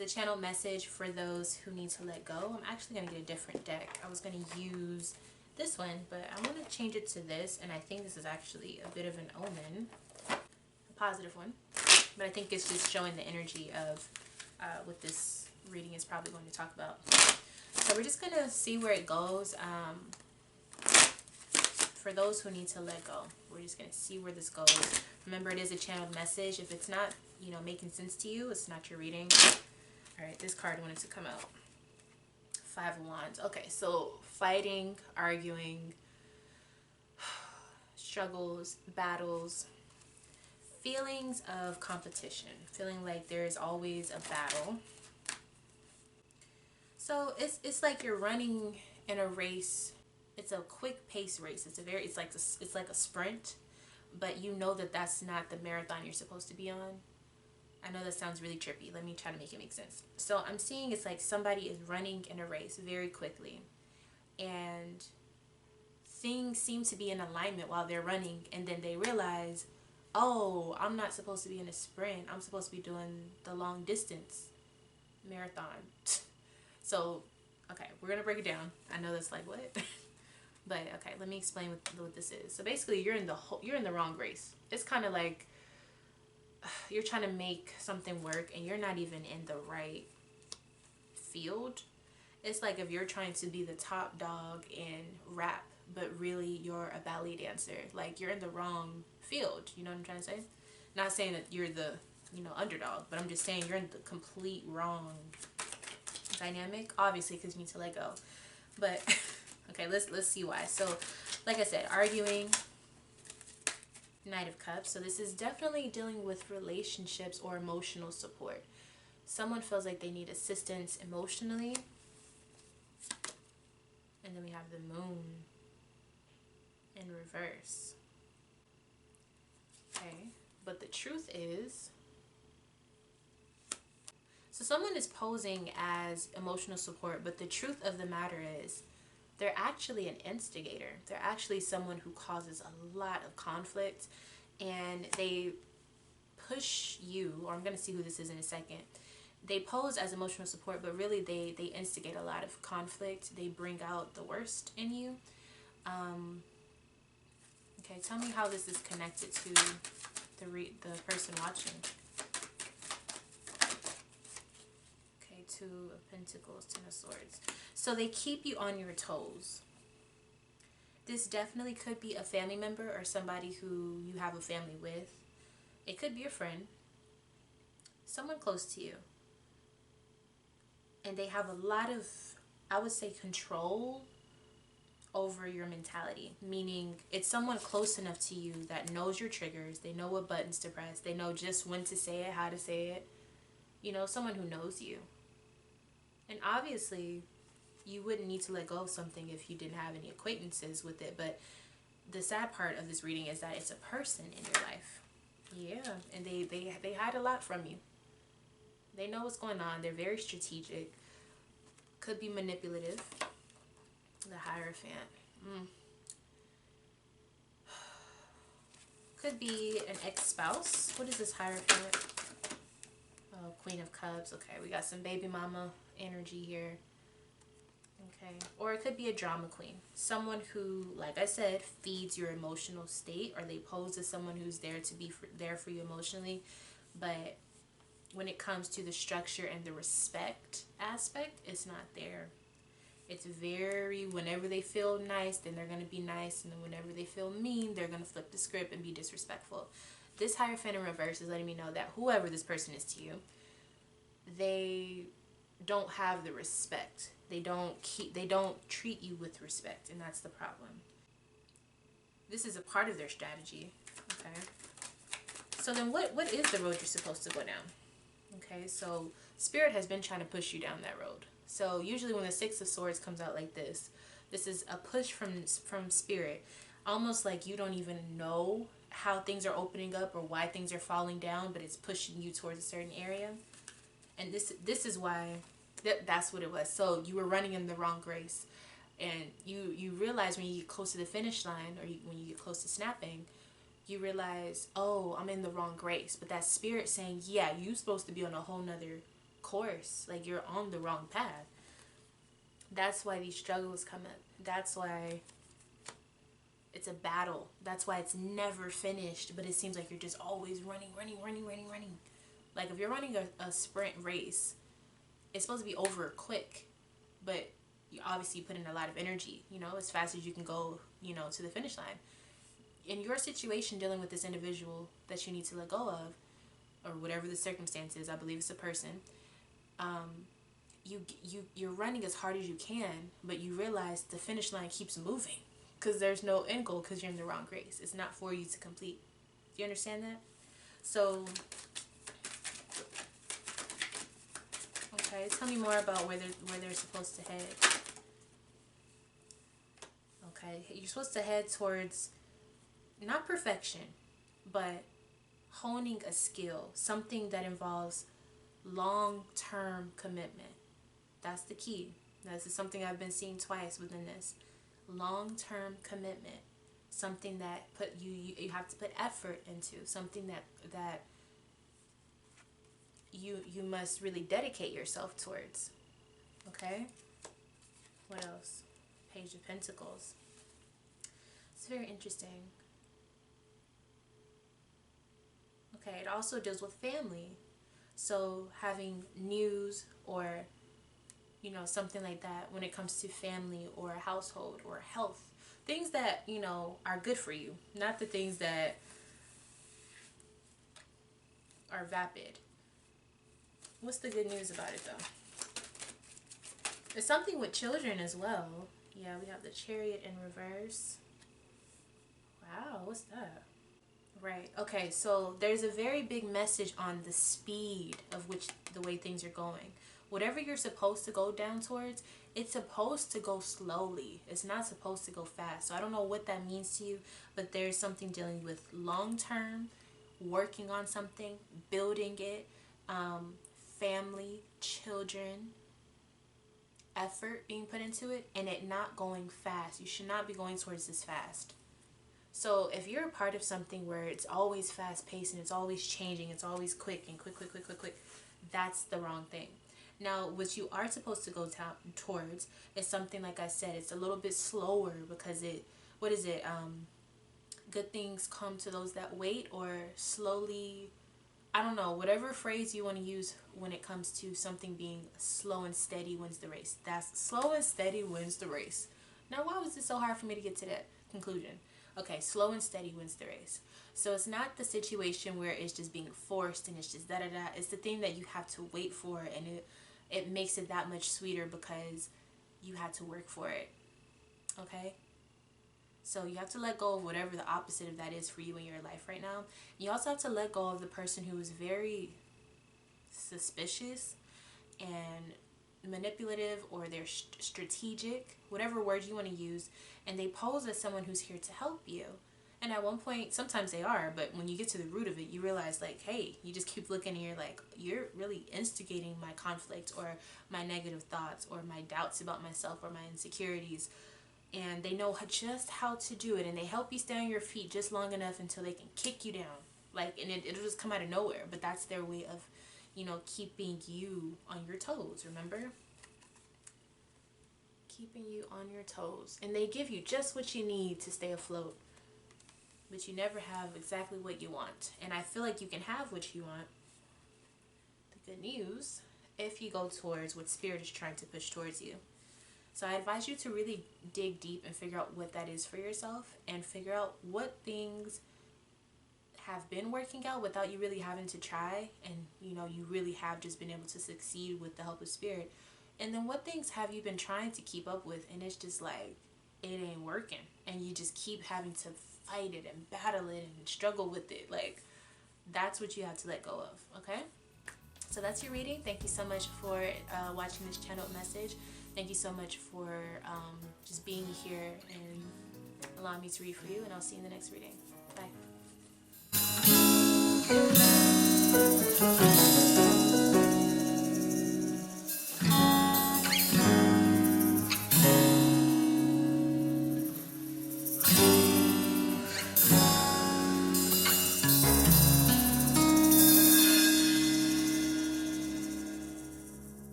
is a channel message for those who need to let go. I'm actually going to get a different deck. I was going to use this one, but I want to change it to this, and I think this is actually a bit of an omen, a positive one, but I think it's just showing the energy of what this reading is probably going to talk about. So we're just going to see where it goes. For those who need to let go, we're just going to see where this goes. Remember, it is a channeled message. If it's not, you know, making sense to you, it's not your reading. All right, this card wanted to come out. Five of Wands. Okay, so fighting, arguing, struggles, battles, feelings of competition, feeling like there is always a battle. So it's like you're running in a race. It's a quick pace race. It's like a sprint, but you know that that's not the marathon you're supposed to be on. I know that sounds really trippy. Let me try to make it make sense. So I'm seeing it's like somebody is running in a race very quickly, and things seem to be in alignment while they're running, and then they realize, oh, I'm not supposed to be in a sprint. I'm supposed to be doing the long distance marathon. So, okay, we're going to break it down. I know that's like, what? But okay, let me explain what this is. So basically, you're in the wrong race. It's kind of like you're trying to make something work and you're not even in the right field. It's like if you're trying to be the top dog in rap, but really you're a ballet dancer. Like, you're in the wrong field. You know what I'm trying to say? Not saying that you're the, you know, underdog, but I'm just saying you're in the complete wrong dynamic. Obviously, because you need to let go. But okay, let's see why. So, like I said, arguing. Knight of Cups. So this is definitely dealing with relationships or emotional support. Someone feels like they need assistance emotionally. And then we have the Moon in reverse. Okay, but the truth is, so someone is posing as emotional support, but the truth of the matter is they're actually an instigator. They're actually someone who causes a lot of conflict, and they push you, or I'm going to see who this is in a second. They pose as emotional support, but really they instigate a lot of conflict. They bring out the worst in you. Okay, tell me how this is connected to the person watching. Okay, Two of Pentacles, Ten of Swords. So they keep you on your toes. This definitely could be a family member or somebody who you have a family with. It could be a friend, someone close to you. And they have a lot of, I would say, control over your mentality. Meaning, it's someone close enough to you that knows your triggers. They know what buttons to press. They know just when to say it, how to say it. You know, someone who knows you. And obviously, you wouldn't need to let go of something if you didn't have any acquaintances with it. But the sad part of this reading is that it's a person in your life. Yeah, and they hide a lot from you. They know what's going on. They're very strategic. Could be manipulative. The Hierophant. Could be an ex-spouse. What is this Hierophant? Oh, Queen of Cups. Okay, we got some baby mama energy here. Okay, or it could be a drama queen. Someone who, like I said, feeds your emotional state, or they pose as someone who's there to be there for you emotionally. But when it comes to the structure and the respect aspect, it's not there. It's very, whenever they feel nice, then they're going to be nice. And then whenever they feel mean, they're going to flip the script and be disrespectful. This Hierophant in reverse is letting me know that whoever this person is to you, they don't have the respect. They don't treat you with respect, and that's the problem. This is a part of their strategy. Okay. So then what is the road you're supposed to go down? Okay, so Spirit has been trying to push you down that road. So usually when the Six of Swords comes out like this is a push from Spirit. Almost like you don't even know how things are opening up or why things are falling down, but it's pushing you towards a certain area. And this is why that's what it was. So you were running in the wrong race, and you realize when you get close to the finish line, or when you get close to snapping, you realize, oh, I'm in the wrong race. But that Spirit saying, yeah, you're supposed to be on a whole nother course. Like, you're on the wrong path. That's why these struggles come up. That's why it's a battle. That's why it's never finished, but it seems like you're just always running. Like, if you're running a sprint race, it's supposed to be over quick, but you obviously put in a lot of energy, as fast as you can go, to the finish line. In your situation, dealing with this individual that you need to let go of, or whatever the circumstance is, I believe it's a person, you're running as hard as you can, but you realize the finish line keeps moving because there's no end goal because you're in the wrong race. It's not for you to complete. Do you understand that? So, okay, tell me more about where they're supposed to head. Okay, you're supposed to head towards not perfection, but honing a skill, something that involves long-term commitment. That's the key. This is something I've been seeing twice within this. Long-term commitment, something that you have to put effort into, something that you must really dedicate yourself towards. Okay? What else? Page of Pentacles. It's very interesting. Okay, it also deals with family. So having news or, something like that when it comes to family or a household or health. Things that, are good for you. Not the things that are vapid. What's the good news about it, though? It's something with children as well. Yeah, we have the Chariot in reverse. Wow, what's that? Right. Okay, so there's a very big message on the speed of which the way things are going. Whatever you're supposed to go down towards, it's supposed to go slowly. It's not supposed to go fast. So I don't know what that means to you, but there's something dealing with long term, working on something, building it, family, children, effort being put into it, and it not going fast. You should not be going towards this fast. So if you're a part of something where it's always fast paced and it's always changing, it's always quick and quick, that's the wrong thing. Now, what you are supposed to go towards is something, like I said, it's a little bit slower because good things come to those that wait, or slowly, I don't know, whatever phrase you want to use when it comes to something being slow and steady wins the race. That's slow and steady wins the race. Now, why was it so hard for me to get to that conclusion? Okay, slow and steady wins the race. So it's not the situation where it's just being forced and it's just da-da-da. It's the thing that you have to wait for, and it makes it that much sweeter because you had to work for it. Okay? So you have to let go of whatever the opposite of that is for you in your life right now. You also have to let go of the person who is very suspicious and manipulative, or they're strategic, whatever word you want to use, and they pose as someone who's here to help you. And at one point, sometimes they are, but when you get to the root of it, you realize, like, hey, you just keep looking and you're like, you're really instigating my conflict or my negative thoughts or my doubts about myself or my insecurities. And they know just how to do it, and they help you stay on your feet just long enough until they can kick you down. Like, and it'll just come out of nowhere, but that's their way of, keeping you on your toes, remember? Keeping you on your toes. And they give you just what you need to stay afloat. But you never have exactly what you want. And I feel like you can have what you want. The good news, if you go towards what Spirit is trying to push towards you. So I advise you to really dig deep and figure out what that is for yourself, and figure out what things have been working out without you really having to try, and you really have just been able to succeed with the help of Spirit. And then what things have you been trying to keep up with, and it's just like it ain't working, and you just keep having to fight it and battle it and struggle with it. Like, that's what you have to let go of. Okay, so that's your reading. Thank you so much for watching this channeled message. Thank you so much for just being here and allowing me to read for you, and I'll see you in the next reading. Bye.